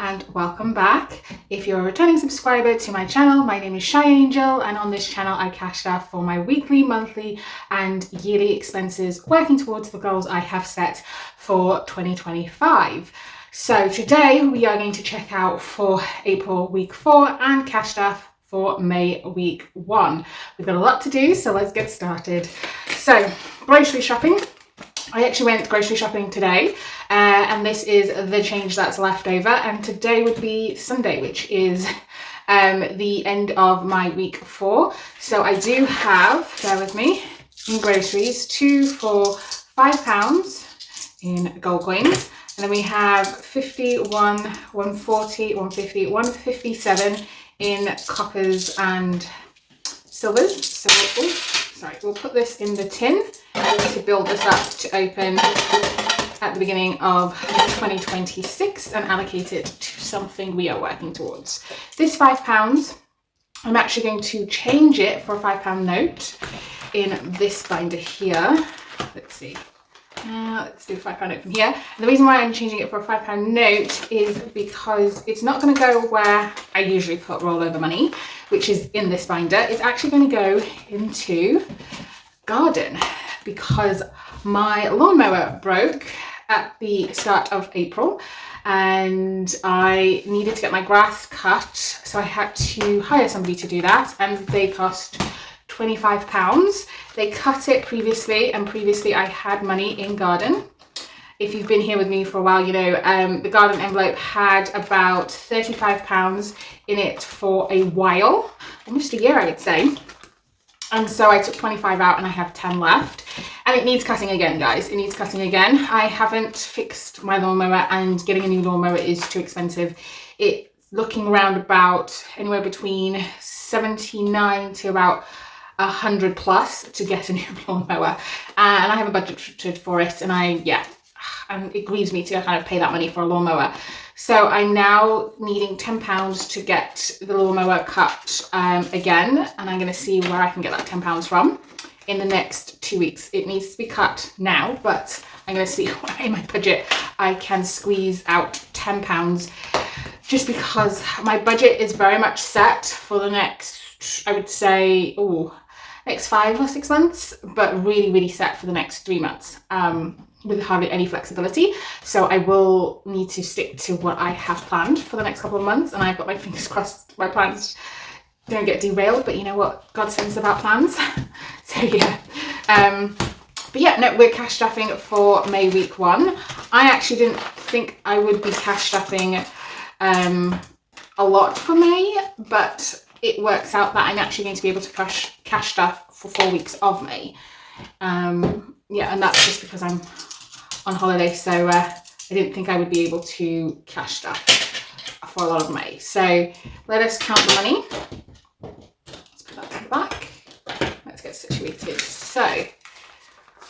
and welcome back. If you're a returning subscriber to my channel, my name is Shy Angel, and on this channel I cash staff for my weekly, monthly and yearly expenses, working towards the goals I have set for 2025. So today we are going to check out for April week 4 and cash staff for May week 1. We've got a lot to do, so let's get started. So grocery shopping. I actually went grocery shopping today, and this is the change that's left over, and today would be Sunday, which is the end of my week 4. So I do have, bear with me, in groceries, 2 for £5 in gold coins, and then we have 51, 140, 150, 157 in coppers and silvers. So we'll put this in the tin to build this up to open at the beginning of 2026 and allocate it to something we are working towards. This £5, I'm actually going to change it for a £5 note in this binder here. Let's see. Let's do a £5 note from here. And the reason why I'm changing it for a £5 note is because it's not going to go where I usually put rollover money, which is in this binder. It's actually going to go into garden, because my lawnmower broke at the start of April and I needed to get my grass cut, so I had to hire somebody to do that, and they cost £25. They cut it previously, and previously I had money in garden. If you've been here with me for a while, you know the garden envelope had about £35 in it for a while, almost a year I would say. And so I took 25 out and I have 10 left, and it needs cutting again, guys. It needs cutting again. I haven't fixed my lawnmower, and getting a new lawnmower is too expensive. It's looking around about anywhere between 79 to about 100 plus to get a new lawnmower, and I have a budget for it, and it grieves me to kind of pay that money for a lawnmower. So I'm now needing £10 to get the lawnmower cut again, and I'm going to see where I can get that £10 from in the next 2 weeks. It needs to be cut now, but I'm going to see where in my budget I can squeeze out £10, just because my budget is very much set for the next, I would say, next 5 or 6 months, but really set for the next 3 months. With hardly any flexibility. So I will need to stick to what I have planned for the next couple of months, and I've got my fingers crossed my plans don't get derailed, but you know what God says about plans. So yeah. But yeah, no, we're cash staffing for May week 1. I actually didn't think I would be cash staffing a lot for May, but it works out that I'm actually going to be able to cash staff for 4 weeks of May. Yeah, and that's just because I'm on holiday, so I didn't think I would be able to cash stuff for a lot of May. So let us count the money. Let's put that to the back. Let's get situated. So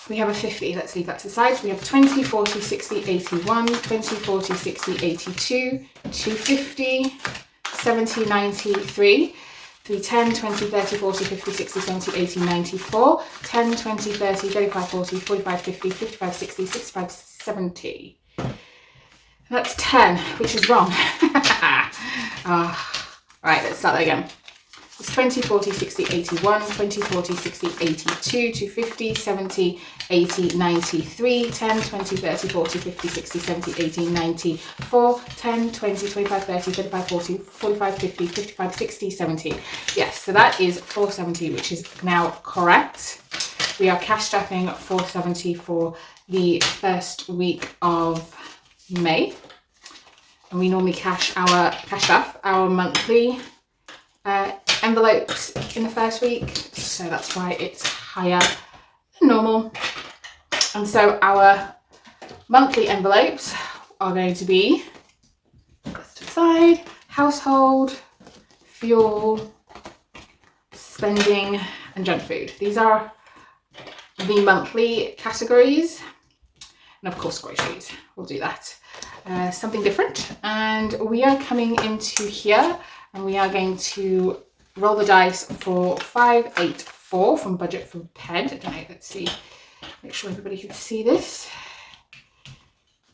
we have a 50. Let's leave that to the side. We have 20, 40, 60, 81, 20, 40, 60, 82, 250, 70, 93. 10, 20, 30, 40, 50, 60, 70, 80, 94, 10, 20, 30, 35, 40, 45, 50, 55, 60, 65, 70. That's 10, which is wrong. Right, let's start that again. It's 20, 40, 60, 81, 20, 40, 60, 82, 250, 70, 80, 93, 10, 20, 30, 40, 50, 60, 70, 80, 94, 10, 20, 25, 30, 35, 40, 45, 50, 55, 60, 70. Yes, so that is 470, which is now correct. We are cash staffing 470 for the first week of May. And we normally cash staff our monthly envelopes in the first week, so that's why it's higher than normal. And so our monthly envelopes are going to be, let's decide, household, fuel, spending and junk food. These are the monthly categories, and of course groceries, we'll do that. Something different, and we are coming into here and we are going to roll the dice for 5, 8, 4 from budget for Ped. I don't know, let's see, make sure everybody can see this.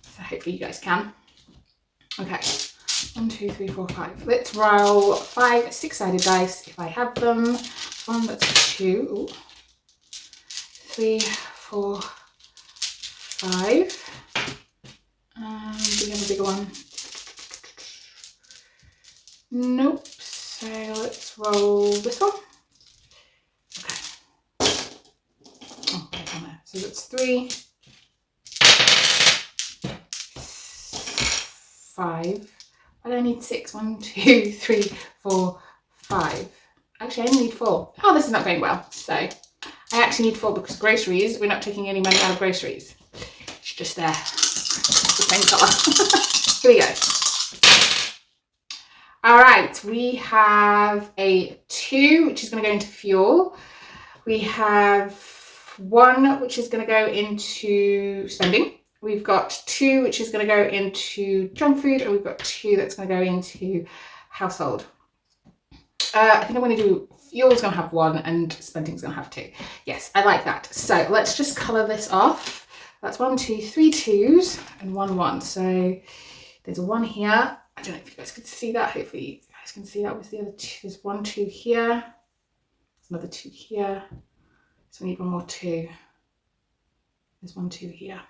So hopefully you guys can. Okay, 1, 2, 3, 4, 5. Let's roll 5 6-sided dice if I have them. 1, that's 2. Ooh. 3, 4, 5. Do we have a bigger one? Nope. So let's roll this one. Okay. Oh, right on there. So that's 3, 5. Why do I need 6? 1, 2, 3, 4, 5. Actually, I only need 4. Oh, this is not going well. So I actually need 4 because groceries, we're not taking any money out of groceries. It's just there. It's the same colour. Here we go. All right, we have a 2, which is going to go into fuel. We have 1, which is going to go into spending. We've got 2, which is going to go into junk food, and we've got 2 that's going to go into household. I think I'm going to do fuel's going to have 1 and spending's going to have 2. Yes, I like that. So let's just colour this off. That's 1, 2, 3 2s and 1 1. So there's a 1 here. I don't know if you guys can see that. Hopefully you guys can see that with the other 2. There's 1 2 here. There's another 2 here. So we need 1 more 2. There's 1 2 here.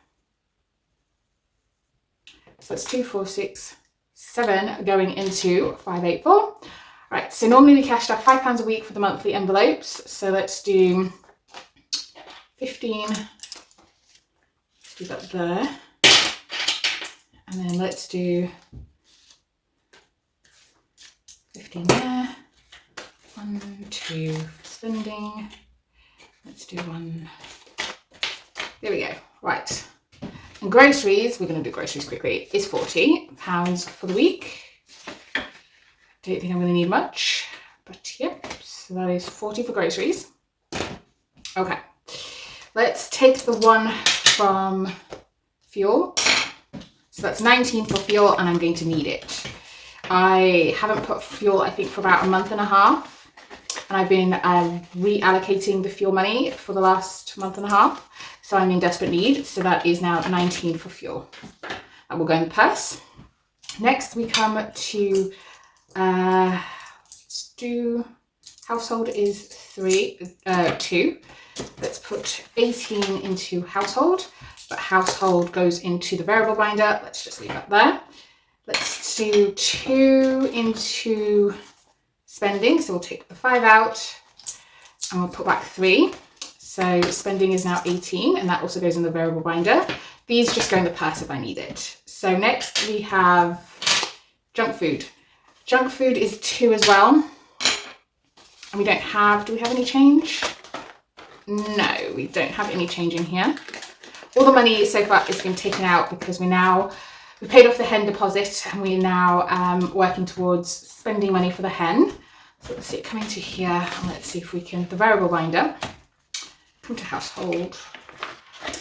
So that's 2 4 6 7 going into 5 8 4. Right, so normally we cashed out £5 a week for the monthly envelopes. So let's do 15. Let's do that there. And then let's do 15 there. 1 2 for spending. Let's do 1. There we go. Right. And groceries, we're going to do groceries quickly, is £40 for the week. Don't think I'm going to need much, but yep. So that is 40 for groceries. Okay. Let's take the 1 from fuel. So that's 19 for fuel, and I'm going to need it. I haven't put fuel, I think, for about a month and a half. And I've been reallocating the fuel money for the last month and a half. So I'm in desperate need. So that is now 19 for fuel. That will go in the purse. Next, we come to, let's do, household is 2. Let's put 18 into household. But household goes into the variable binder. Let's just leave that there. Let's do 2 into spending. So we'll take the 5 out and we'll put back 3. So spending is now 18, and that also goes in the variable binder. These just go in the purse if I need it. So next we have junk food. Junk food is 2 as well. And we don't have, do we have any change? No, we don't have any change in here. All the money so far has been taken out because we paid off the hen deposit, and we're now working towards spending money for the hen. So let's see it coming to here, and let's see if we can, the variable binder, come to household.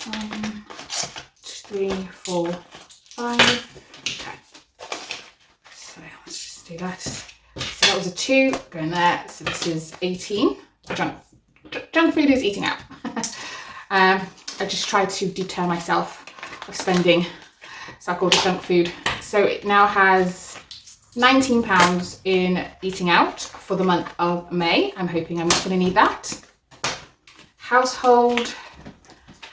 1 3 4 5. Okay. So let's just do that. So that was a 2 going there. So this is 18. Junk food is eating out. I just tried to deter myself of spending, so I called it junk food. So it now has £19 in eating out for the month of May. I'm hoping I'm not going to need that. Household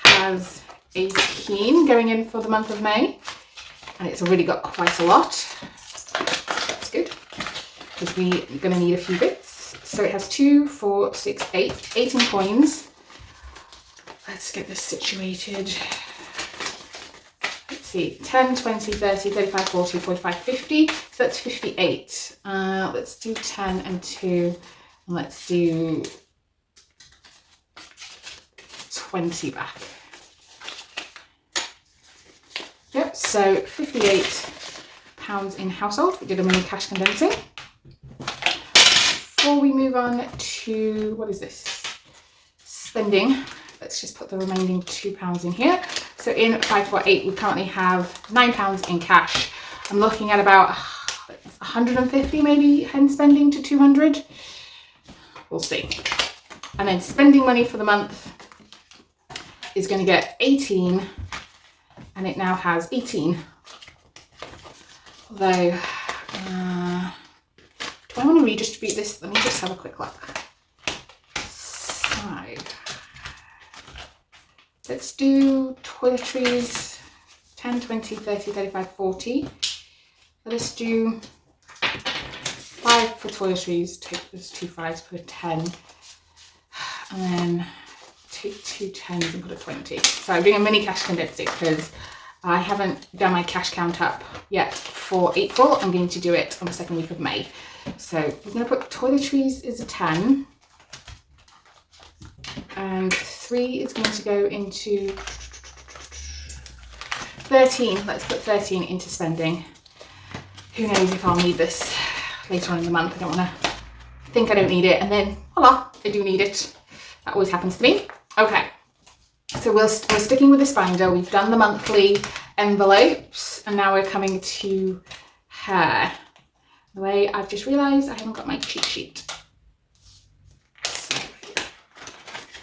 has 18 going in for the month of May, and it's already got quite a lot. That's good, because we're going to need a few bits. So it has 2 4 6 8 18 coins. Let's get this situated. Let's see, 10, 20, 30, 35, 40, 45, 50. So that's 58. Let's do 10 and 2. And let's do 20 back. Yep, so £58 in household. We did a mini cash condensing. Before we move on to, what is this? Spending. Let's just put the remaining £2 in here. So in 548, we currently have £9 in cash. I'm looking at about 150 maybe hen spending to 200. We'll see. And then spending money for the month is going to get 18, and it now has 18. Although Do I want to redistribute this? Let me just have a quick look. So, let's do toiletries, 10, 20, 30, 35, 40. Let us do 5 for toiletries, take those 2 5s, put a 10, and then take 2 10s and put a 20. So I'm doing a mini cash condensing because I haven't done my cash count up yet for April. I'm going to do it on the second week of May. So we're going to put toiletries is a 10, and 3 is going to go into 13. Let's put 13 into spending. Who knows if I'll need this later on in the month. I don't want to think I don't need it and then voila, I do need it. That always happens to me. Okay, so we're sticking with this binder. We've done the monthly envelopes and now we're coming to hair. The way I've just realised I haven't got my cheat sheet. So,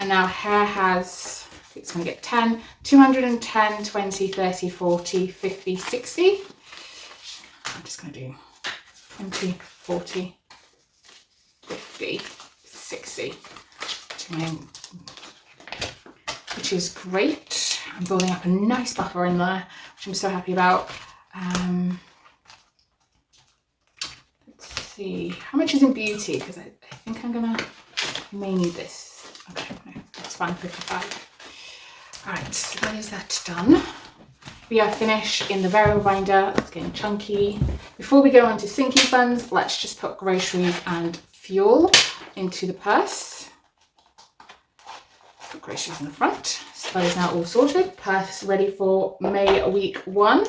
and now hair has, it's going to get 10, 210, 20, 30, 40, 50, 60. I'm just going to do 20, 40, 50, 60, which is great. I'm building up a nice buffer in there, which I'm so happy about. Let's see, how much is in beauty? Because I think I may need this. Okay, no, that's fine, 55. All right, so that is that done. We are finished in the variable binder. It's getting chunky. Before we go on to sinking funds, let's just put groceries and fuel into the purse. Put groceries in the front. So that is now all sorted. Purse ready for May week 1. I'm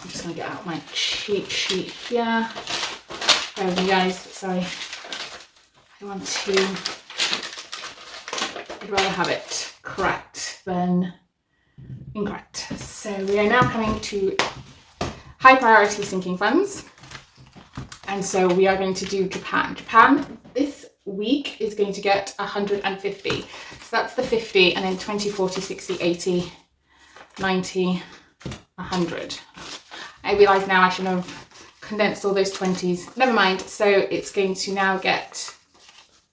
just going to get out my cheat sheet here. Bear with me, guys. Sorry. I'd rather have it correct than incorrect. So we are now coming to high priority sinking funds. And so we are going to do Japan. Japan this week is going to get 150. So that's the 50 and then 20, 40, 60, 80, 90, 100. I realise now I should have condensed all those 20s. Never mind. So it's going to now get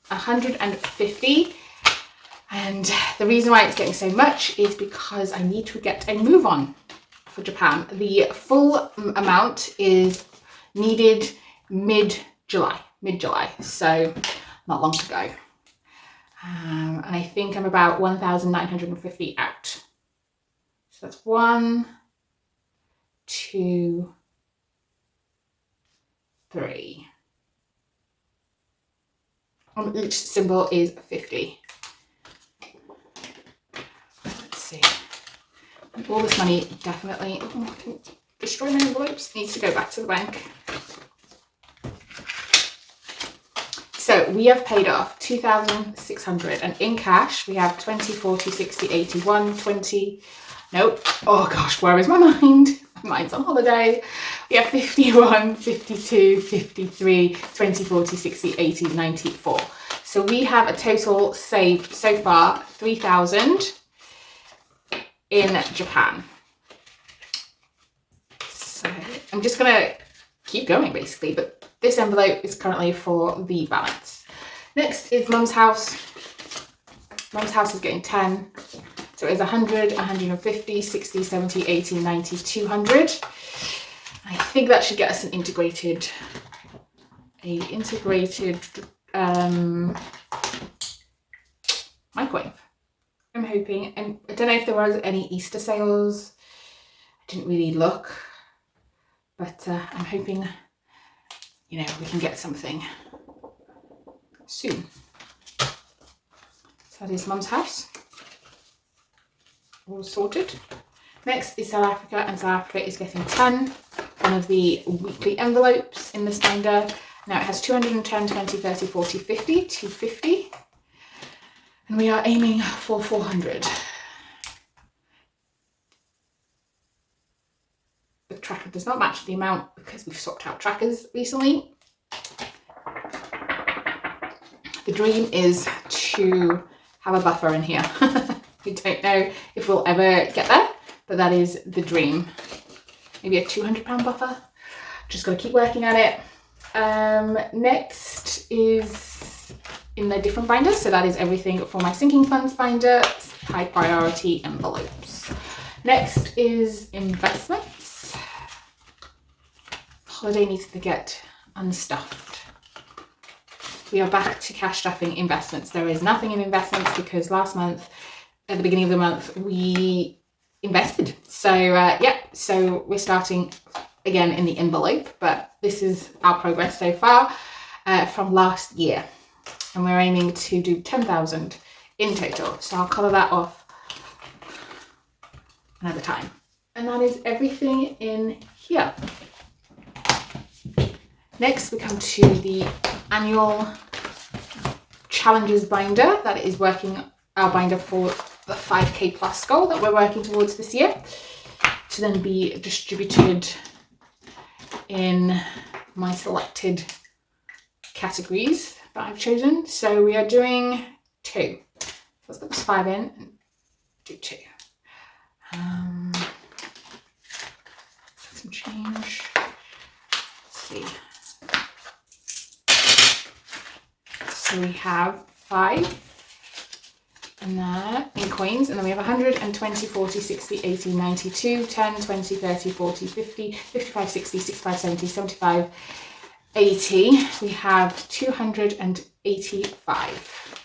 150. And the reason why it's getting so much is because I need to get a move on for Japan. The full amount is needed mid-July, so not long to go. And I think I'm about 1,950 out. So that's 1, 2, 3. And each symbol is 50. All this money definitely, I can destroy my envelopes, needs to go back to the bank. So we have paid off 2,600 and in cash we have 20, 40, 60, 81, 20, nope, oh gosh, where is my mind? My mind's on holiday. We have 51, 52, 53, 20, 40, 60, 80, 94. So we have a total saved so far 3,000 in Japan. So I'm just gonna keep going basically, but this envelope is currently for the balance. Next is Mum's house. Mum's house is getting 10. So it is 100, 150, 60, 70, 80, 90, 200. I think that should get us an integrated microwave. I'm hoping, and I don't know if there was any Easter sales. I didn't really look, but I'm hoping, you know, we can get something soon. So that is Mum's house, all sorted. Next is South Africa, and South Africa is getting 10, one of the weekly envelopes in this binder. Now it has 210, 20, 30, 40, 50, 250. And we are aiming for 400. The tracker does not match the amount because we've swapped out trackers recently. The dream is to have a buffer in here. We don't know if we'll ever get there, but that is the dream. Maybe a £200 buffer. just got to keep working at it. Next is in a different binder, so that is everything for my sinking funds binder, high priority envelopes. Next is investments. Holiday needs to get unstuffed. We are back to cash stuffing investments. There is nothing in investments because last month, at the beginning of the month, we invested. So yeah, so we're starting again in the envelope, but this is our progress so far from last year. And we're aiming to do 10,000 in total. So I'll colour that off another time. And that is everything in here. Next, we come to the annual challenges binder. That is our binder for the 5K plus goal that we're working towards this year, to then be distributed in my selected categories that I've chosen. So we are doing 2. Let's put this 5 in and do 2. Some change. Let's see. So we have 5 and there in coins, and then we have 100 and 20, 40, 60, 80, 92, 10, 20, 30, 40, 50, 55, 60, 65, 70, 75, 80. We have 285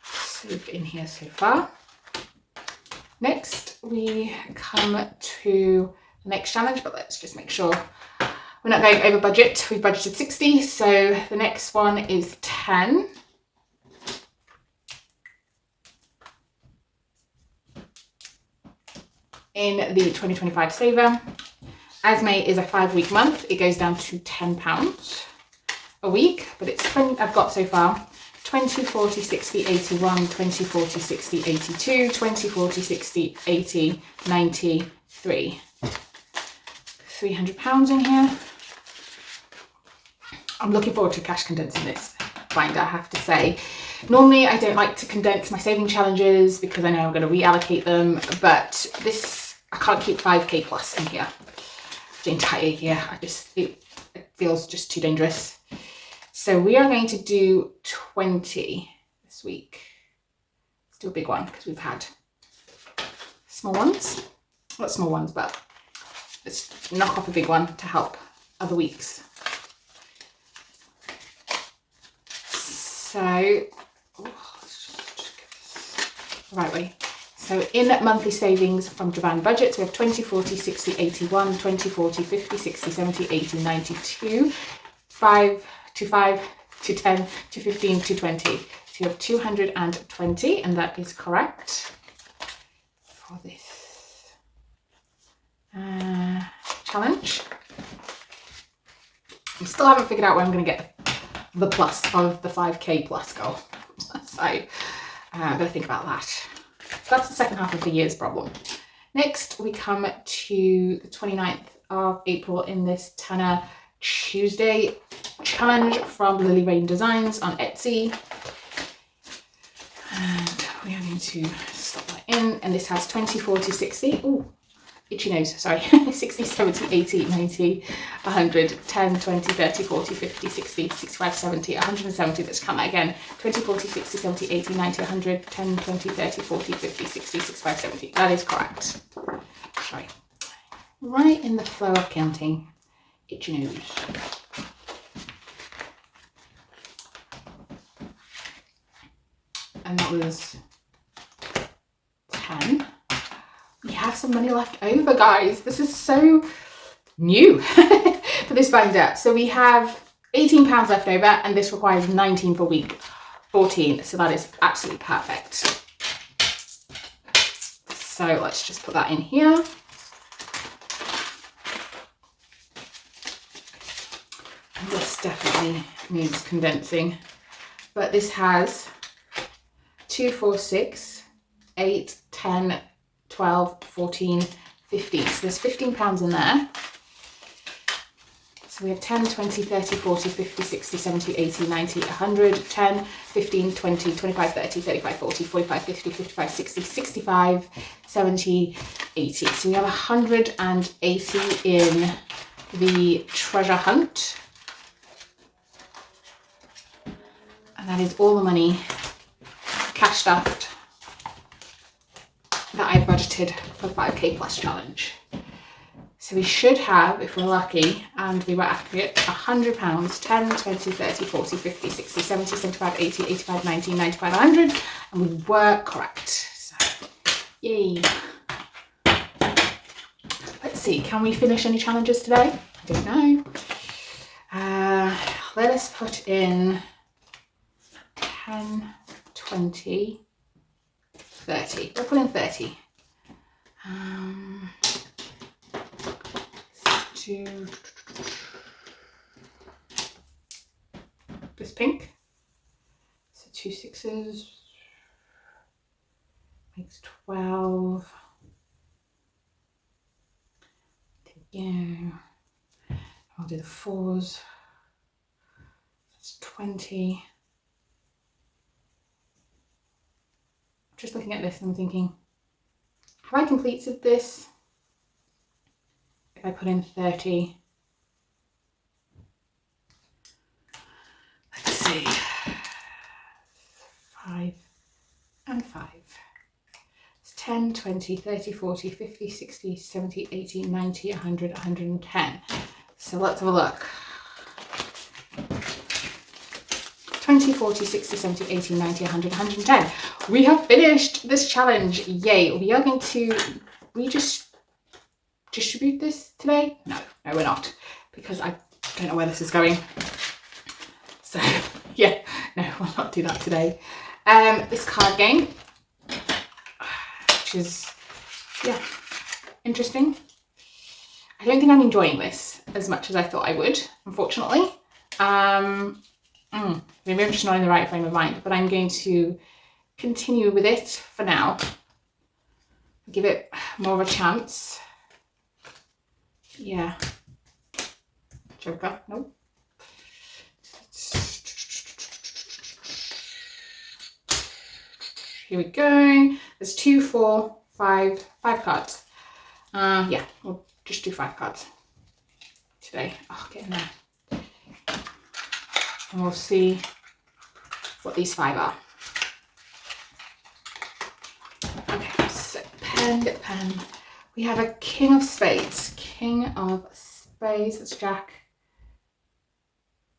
saved in here so far. Next, we come to the next challenge, but let's just make sure we're not going over budget. We've budgeted 60, so the next one is 10. In the 2025 saver. As May is a 5-week month, it goes down to £10 a week, but it's 20, I've got so far 20, 40, 60, 81, 20, 40, 60, 82, 20, 40, 60, 80, 93. £300 in here. I'm looking forward to cash condensing this binder, I have to say. Normally I don't like to condense my saving challenges because I know I'm going to reallocate them, but this, I can't keep 5K plus in here the entire year. It feels just too dangerous. So we are going to do 20 this week. Let's do a big one because we've had small ones. Not small ones, but let's knock off a big one to help other weeks. So, let's just get this the right way. So in monthly savings from Japan budgets, we have 20, 40, 60, 81, 20, 40, 50, 60, 70, 80, 92, 5 to 5 to 10 to 15 to 20. So you have 220, and that is correct for this challenge. I still haven't figured out where I'm going to get the plus of the 5K plus goal. So I'm going to think about that. That's the second half of the year's problem. Next, we come to the 29th of April in this Tanner Tuesday challenge from Lily Rain Designs on Etsy. And we are going to slot that in. And this has 20, 40, 60. Ooh, itchy nose, sorry. 60, 70, 80, 90, 100, 10, 20, 30, 40, 50, 60, 65, 70, 170. Let's count that again. 20, 40, 60, 70, 80, 90, 100, 10, 20, 30, 40, 50, 60, 65, 70. That is correct. Sorry. Right in the flow of counting. Itchy nose. And that was 10. We have some money left over, guys. This is so new for this binder. So we have £18 left over, and this requires 19 for week 14. So that is absolutely perfect. So let's just put that in here. And this definitely needs condensing. But this has 2, 4, 6, 8, 10, 12, 14, 15. So there's £15 in there. So we have 10, 20, 30, 40, 50, 60, 70, 80, 90, 100, 10, 15, 20, 25, 30, 35, 40, 45, 50, 55, 60, 65, 70, 80. So we have 180 in the treasure hunt. And that is all the money, cash stuffed, that I budgeted for the 5k plus challenge. So we should have, if we're lucky and we were accurate, £100, 10, 20, 30, 40, 50, 60, 70, 75, 80, 85, 90, 95, 100, and we were correct. So, yay. Let's see, can we finish any challenges today? I don't know. Let us put in 10, 20, 30. We'll put in 30. Do this pink. So 2 6s makes 12. There we go. I'll do the 4s. That's 20. Just looking at this and I'm thinking, have I completed this? If I put in 30, let's see, 5 and 5. It's 10, 20, 30, 40, 50, 60, 70, 80, 90, 100, 110. So let's have a look. 20, 40, 60, 70, 80, 90, 100, 110. We have finished this challenge. Yay. We are going to distribute this today? No, we're not, because I don't know where this is going. So yeah, no, we'll not do that today. This card game, which is, yeah, interesting. I don't think I'm enjoying this as much as I thought I would, unfortunately. Maybe I'm just not in the right frame of mind, but I'm going to continue with it for now. Give it more of a chance. Yeah. Joker, nope. Here we go. There's 2, 4, 5 cards. Yeah, we'll just do 5 cards today. Oh, get in there. And we'll see what these 5 are. Okay, so pen, get pen. We have a King of Spades. King of Spades, that's Jack.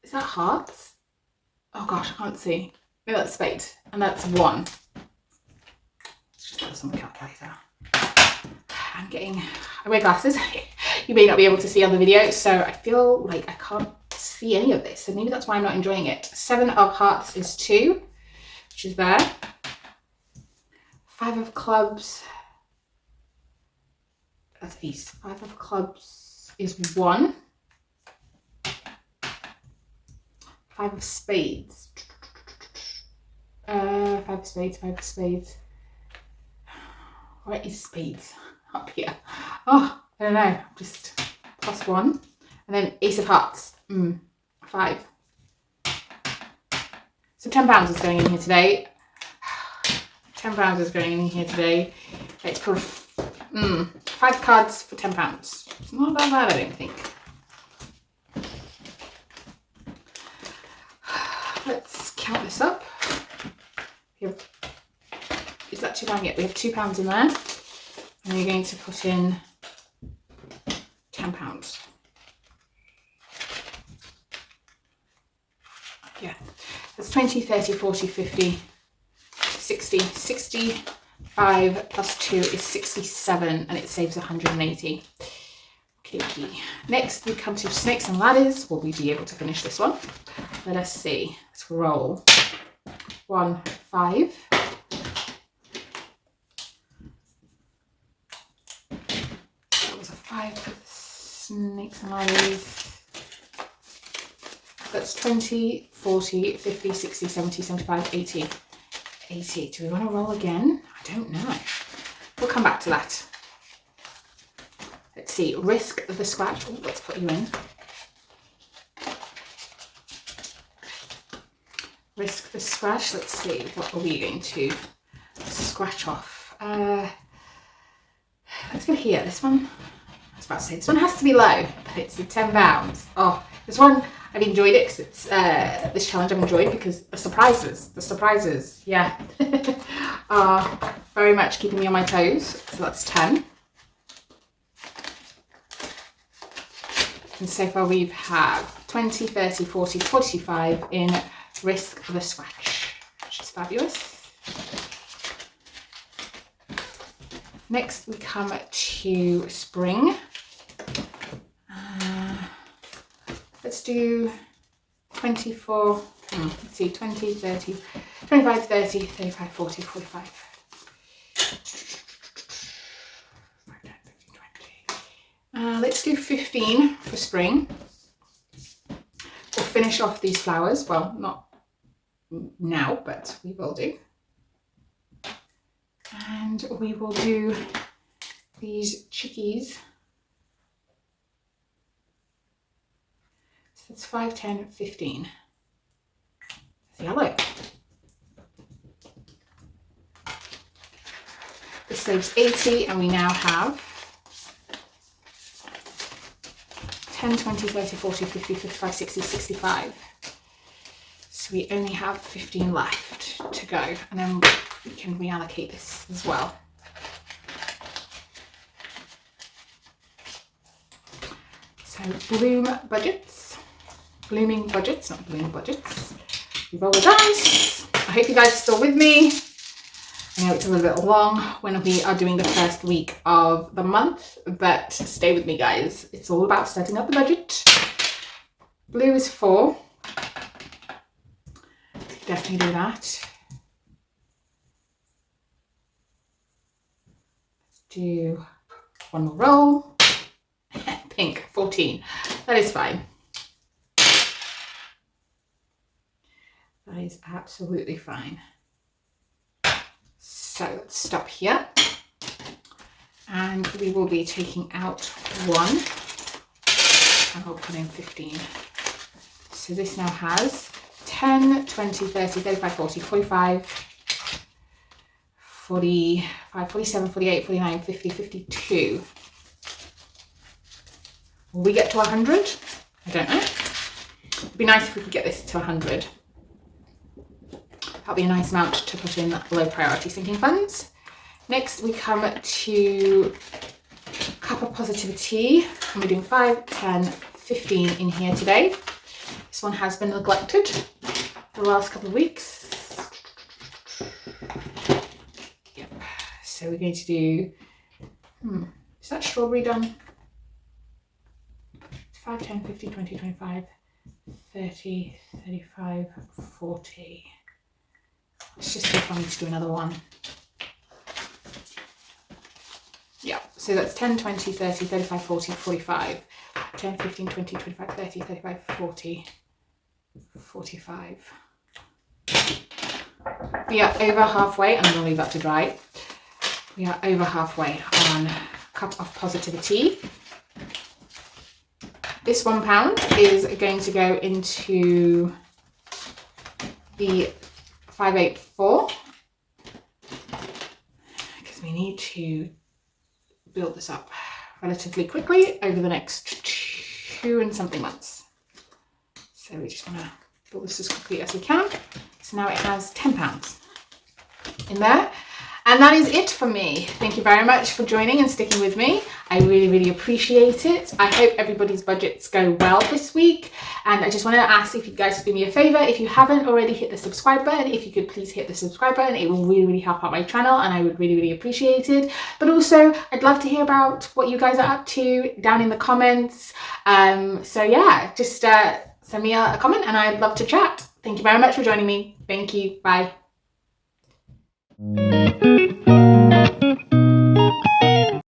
Is that hearts? Oh gosh, I can't see. Maybe that's spades, and that's 1. Let's just put this on the calculator. I wear glasses. You may not be able to see on the video, so I feel like I can't see any of this, so maybe that's why I'm not enjoying it. 7 of hearts is 2, which is there. 5 of clubs, that's East. 5 of clubs is 1. 5 of spades. 5 of spades, 5 of spades. Where is spades? Up here. Oh, I don't know. Just +1. And then Ace of hearts. 5. So £10 is going in here today. £10 is going in here today. Let's put 5 cards for £10. It's not that bad, I don't think. Let's count this up. Is that £2 yet? We have £2 in there. And we're going to put in £10. Yeah. That's 20, 30, 40, 50, 60. 65 plus 2 is 67, and it saves 180. Okay. Next we come to snakes and ladders. Will we be able to finish this one? Let us see. Let's roll. 1, 5. That was a 5 for the snakes and ladders. That's 20, 40, 50, 60, 70, 75, 80. 80. Do we want to roll again? I don't know. We'll come back to that. Let's see. Risk the scratch. Oh, let's put you in. Risk the scratch. Let's see. What are we going to scratch off? Let's go here. This one, I was about to say, this one has to be low. It's the £10. Oh, this one I've enjoyed it because it's this challenge I've enjoyed because the surprises, yeah, are very much keeping me on my toes. So that's 10. And so far we've had 20, 30, 40, 45 in risk of a scratch, which is fabulous. Next we come to spring. Let's do 24, let's see, 20, 30, 25, 30, 35, 40, 45. 20. Let's do 15 for spring. We'll finish off these flowers. Well, not now, but we will do. And we will do these chickies. So that's 5, 10, 15. It's yellow. This saves 80, and we now have 10, 20, 30, 40, 50, 55, 60, 65. So we only have 15 left to go, and then we can reallocate this as well. So blooming budgets, not bloom budgets. We roll the dice. I hope you guys are still with me. I know it's a little bit long when we are doing the first week of the month, but stay with me, guys. It's all about setting up the budget. Blue is 4. Definitely do that. Let's do one more roll. Pink, 14. That is fine. That is absolutely fine. So let's stop here, and we will be taking out 1, and we'll put in 15. So this now has 10, 20, 30, 35, 40, 45, 45, 47, 48, 49, 50, 52. Will we get to 100? I don't know. It'd be nice if we could get this to 100. That'll be a nice amount to put in low priority sinking funds. Next we come to cup of positivity, and we're doing 5, 10, 15 in here today. This one has been neglected for the last couple of weeks. Yep. So we're going to do, is that strawberry done? 5, 10, 15, 20, 25, 30, 35, 40. Let's just see if I need to do another one. Yeah, so that's 10, 20, 30, 35, 40, 45. 10, 15, 20, 25, 30, 35, 40, 45. We are over halfway. I'm going to leave that to dry. We are over halfway on Cup of Positivity. This £1 is going to go into the 584 because we need to build this up relatively quickly over the next 2 and something months. So we just want to build this as quickly as we can. So now it has £10 in there. And that is it for me. Thank you very much for joining and sticking with me. I really, really appreciate it. I hope everybody's budgets go well this week. And I just want to ask if you guys could do me a favor. If you haven't already, hit the subscribe button. If you could please hit the subscribe button, it will really, really help out my channel and I would really, really appreciate it. But also, I'd love to hear about what you guys are up to down in the comments. So yeah, just send me a comment and I'd love to chat. Thank you very much for joining me. Thank you. Bye.